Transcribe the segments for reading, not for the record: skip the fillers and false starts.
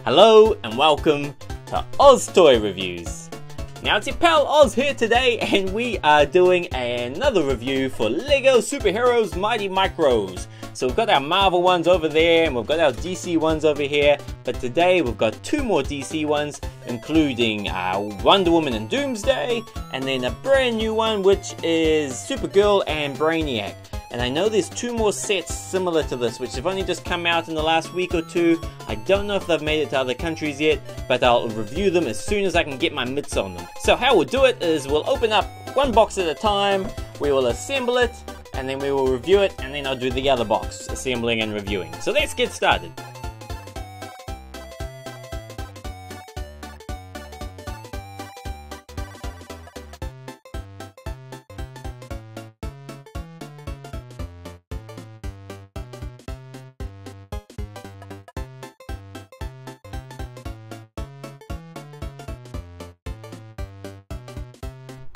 Hello and welcome to OzToyReviews. Now it's your pal Oz here today, and we are doing another review for LEGO Superheroes Mighty Micros. So we've got our Marvel ones over there and we've got our DC ones over here, but today we've got two more DC ones, including Wonder Woman and Doomsday, and then a brand new one which is Supergirl and Brainiac. And I know there's two more sets similar to this, which have only just come out in the last week or two. I don't know if they've made it to other countries yet, but I'll review them as soon as I can get my mitts on them. So how we'll do it is we'll open up one box at a time, we will assemble it, and then we will review it, and then I'll do the other box, assembling and reviewing. So let's get started.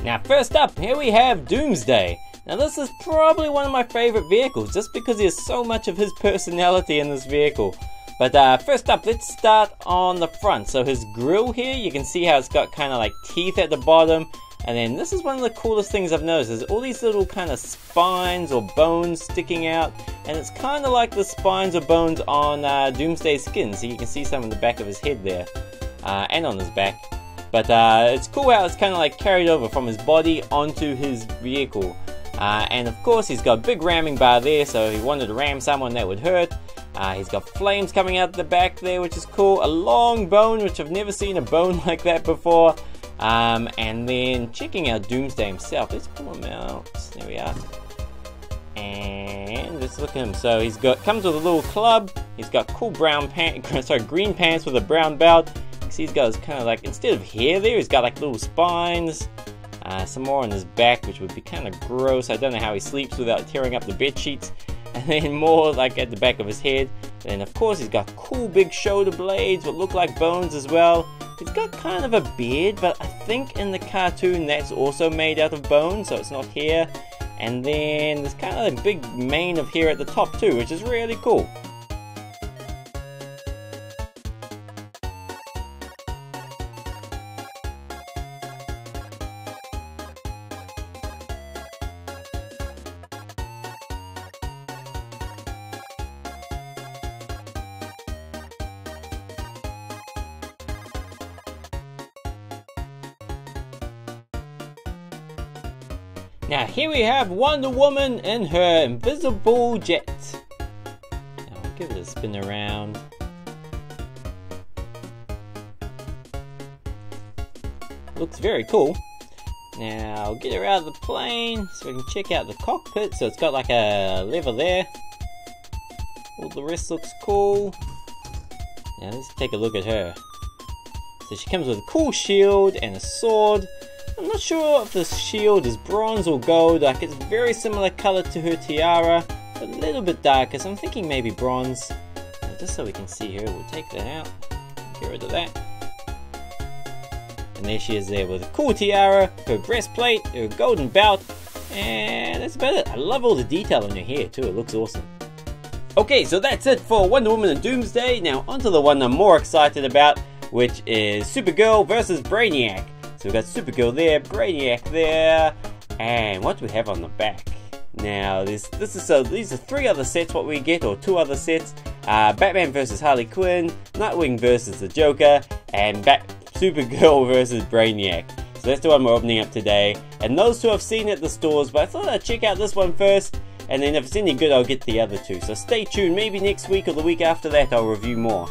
Now first up, here we have Doomsday. Now this is probably one of my favorite vehicles, just because there's so much of his personality in this vehicle. But first up, let's start on the front. So his grill here, you can see how it's got kind of like teeth at the bottom. And then this is one of the coolest things I've noticed, is all these little kind of spines or bones sticking out. And it's kind of like the spines or bones on Doomsday's skin. So you can see some in the back of his head there, and on his back. But it's cool how it's kind of like carried over from his body onto his vehicle. And of course he's got a big ramming bar there, so he wanted to ram someone that would hurt. He's got flames coming out the back there, which is cool. A long bone, which I've never seen a bone like that before. And then checking out Doomsday himself. Let's pull him out. There we are. And let's look at him. So he's got, comes with a little club. He's got cool brown pants, sorry, green pants with a brown belt. See, he's got his kind of like, instead of hair there, he's got like little spines. Some more on his back, which would be kind of gross. I don't know how he sleeps without tearing up the bed sheets. And then more like at the back of his head. And of course he's got cool big shoulder blades that look like bones as well. He's got kind of a beard, but I think in the cartoon that's also made out of bone, so it's not hair. And then there's kind of a big mane of hair at the top too, which is really cool. Now here we have Wonder Woman in her invisible jet. Now I'll give it a spin around. Looks very cool. Now I'll get her out of the plane so we can check out the cockpit. So it's got like a lever there. All the rest looks cool. Now let's take a look at her. So she comes with a cool shield and a sword. I'm not sure if this shield is bronze or gold, like it's very similar color to her tiara, but a little bit darker, so I'm thinking maybe bronze. Now, just so we can see her, we'll take that out, get rid of that. And there she is there with a cool tiara, her breastplate, her golden belt, and that's about it. I love all the detail on her hair too, it looks awesome. Okay, so that's it for Wonder Woman and Doomsday. Now onto the one I'm more excited about, which is Supergirl versus Brainiac. So we've got Supergirl there, Brainiac there, and what do we have on the back? Now these are three other sets what we get, or two other sets. Batman versus Harley Quinn, Nightwing versus the Joker, and Supergirl versus Brainiac. So that's the one we're opening up today. And those two I've seen at the stores, but I thought I'd check out this one first, and then if it's any good I'll get the other two. So stay tuned, maybe next week or the week after that I'll review more.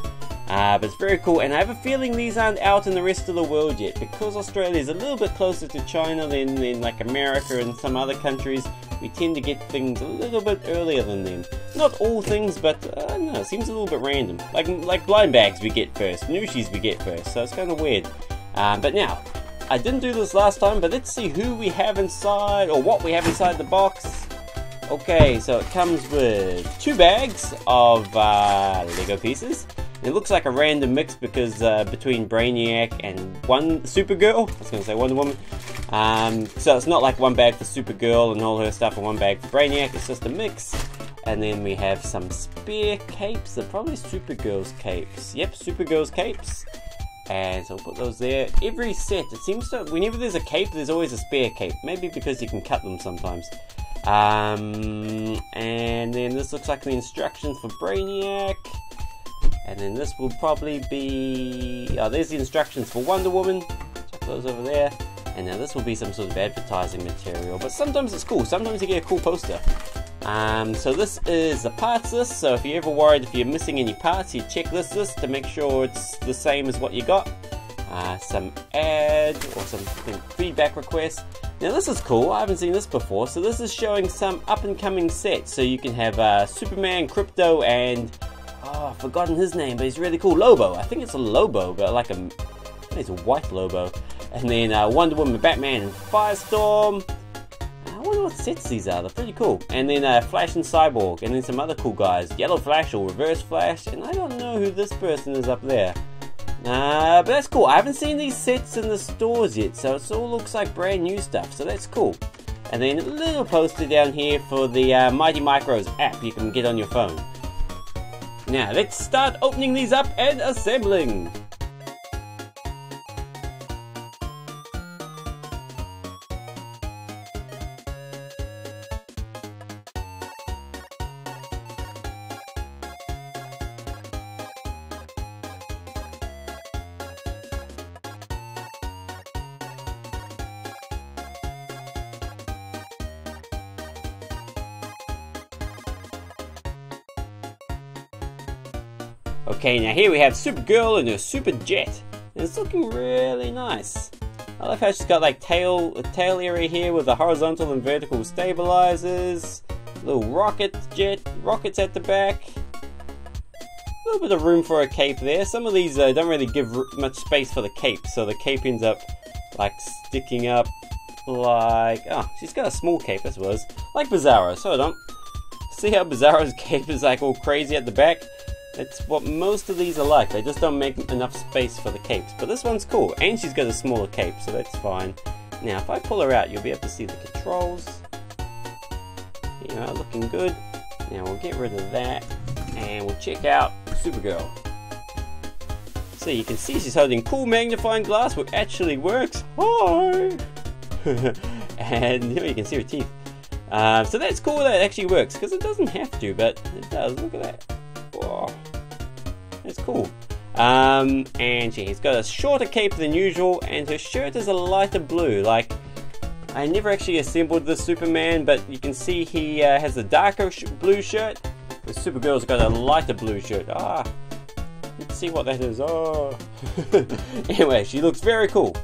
But it's very cool, and I have a feeling these aren't out in the rest of the world yet, because Australia is a little bit closer to China than like America and some other countries. We tend to get things a little bit earlier than them. Not all things, but I don't know, it seems a little bit random. Like blind bags we get first, Nooshis we get first, so it's kind of weird. But now, I didn't do this last time, but let's see who we have inside, or what we have inside the box. Okay, so it comes with two bags of Lego pieces. It looks like a random mix because between Brainiac and one Supergirl. I was going to say Wonder Woman. So it's not like one bag for Supergirl and all her stuff and one bag for Brainiac. It's just a mix. And then we have some spare capes. They're probably Supergirl's capes. Yep, Supergirl's capes. And so we'll put those there. Every set, it seems to, whenever there's a cape, there's always a spare cape. Maybe because you can cut them sometimes. And then this looks like the instructions for Brainiac. And then this will probably be, oh, there's the instructions for Wonder Woman. Chuck those over there. And now this will be some sort of advertising material. But sometimes it's cool. Sometimes you get a cool poster. So this is the parts list. So if you're ever worried if you're missing any parts, you check this list to make sure it's the same as what you got. Some ad or some feedback requests. Now this is cool. I haven't seen this before. So this is showing some up and coming sets. So you can have Superman, Crypto, and I've forgotten his name, but he's really cool. Lobo. I think it's a Lobo, but like it's a white Lobo. And then Wonder Woman, Batman, and Firestorm. I wonder what sets these are. They're pretty cool. And then Flash and Cyborg, and then some other cool guys. Yellow Flash or Reverse Flash, and I don't know who this person is up there. But that's cool. I haven't seen these sets in the stores yet, so it all looks like brand new stuff. So that's cool. And then a little poster down here for the Mighty Micros app you can get on your phone. Now let's start opening these up and assembling. Okay, now here we have Supergirl and her super jet. And it's looking really nice. I love how she's got like a tail area here with the horizontal and vertical stabilizers. Little rockets at the back. A little bit of room for a cape there. Some of these don't really give much space for the cape, so the cape ends up like sticking up like, oh, she's got a small cape, that's what it was. Like Bizarro, so don't see how Bizarro's cape is like all crazy at the back? That's what most of these are like. They just don't make enough space for the capes. But this one's cool. And she's got a smaller cape, so that's fine. Now, if I pull her out, you'll be able to see the controls. You know, looking good. Now, we'll get rid of that. And we'll check out Supergirl. So you can see she's holding cool magnifying glass, which actually works. Hi! And here you can see her teeth. So that's cool that it actually works, because it doesn't have to, but it does. Look at that. Whoa. That's cool. And she's got a shorter cape than usual, and her shirt is a lighter blue. Like, I never actually assembled this Superman, but you can see he has a darker blue shirt. The Supergirl's got a lighter blue shirt. Let's see what that is. Oh. Anyway, she looks very cool.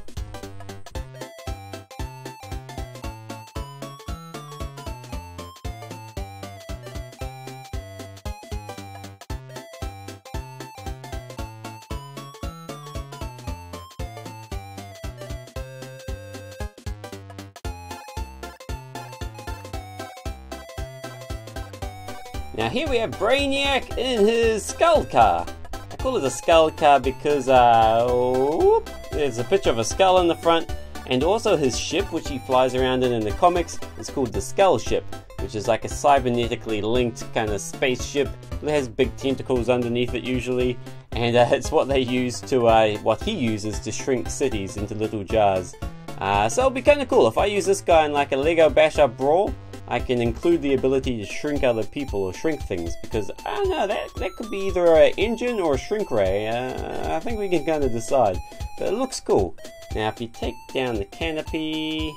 Now here we have Brainiac in his skull car. I call it a skull car because there's a picture of a skull in the front, and also his ship, which he flies around in the comics, is called the Skull Ship, which is like a cybernetically linked kind of spaceship. It has big tentacles underneath it usually, and it's what they use to, what he uses to shrink cities into little jars. So it'll be kind of cool. If I use this guy in like a Lego Bash Up Brawl, I can include the ability to shrink other people or shrink things, because I don't know, that could be either an engine or a shrink ray. I think we can kind of decide, but it looks cool. Now if you take down the canopy,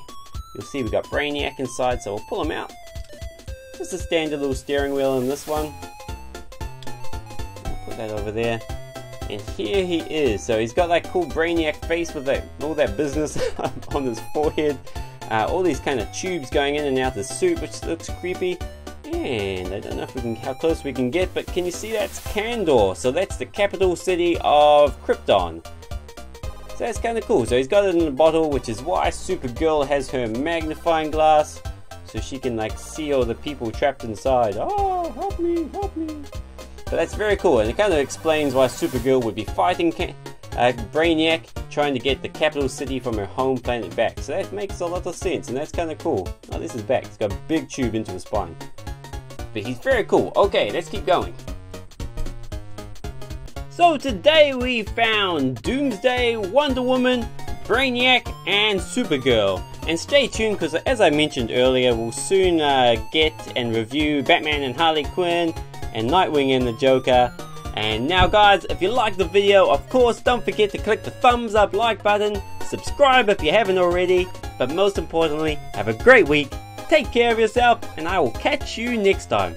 you'll see we've got Brainiac inside, so we'll pull him out. Just a standard little steering wheel in this one. I'll put that over there. And here he is. So he's got that cool Brainiac face with all that business on his forehead. All these kind of tubes going in and out the suit, which looks creepy. And I don't know how close we can get, but can you see that's Kandor? So that's the capital city of Krypton. So that's kind of cool. So he's got it in a bottle, which is why Supergirl has her magnifying glass, so she can like see all the people trapped inside. Oh, help me, help me. So that's very cool, and it kind of explains why Supergirl would be fighting Brainiac, trying to get the capital city from her home planet back. So that makes a lot of sense, and that's kind of cool. Oh, this is back. It's got a big tube into the spine. but he's very cool. Okay, let's keep going. So today we found Doomsday, Wonder Woman, Brainiac, and Supergirl. And stay tuned because as I mentioned earlier, we'll soon get and review Batman and Harley Quinn, and Nightwing and the Joker. And now guys, if you liked the video, of course don't forget to click the thumbs up like button, subscribe if you haven't already, but most importantly, have a great week, take care of yourself, and I will catch you next time.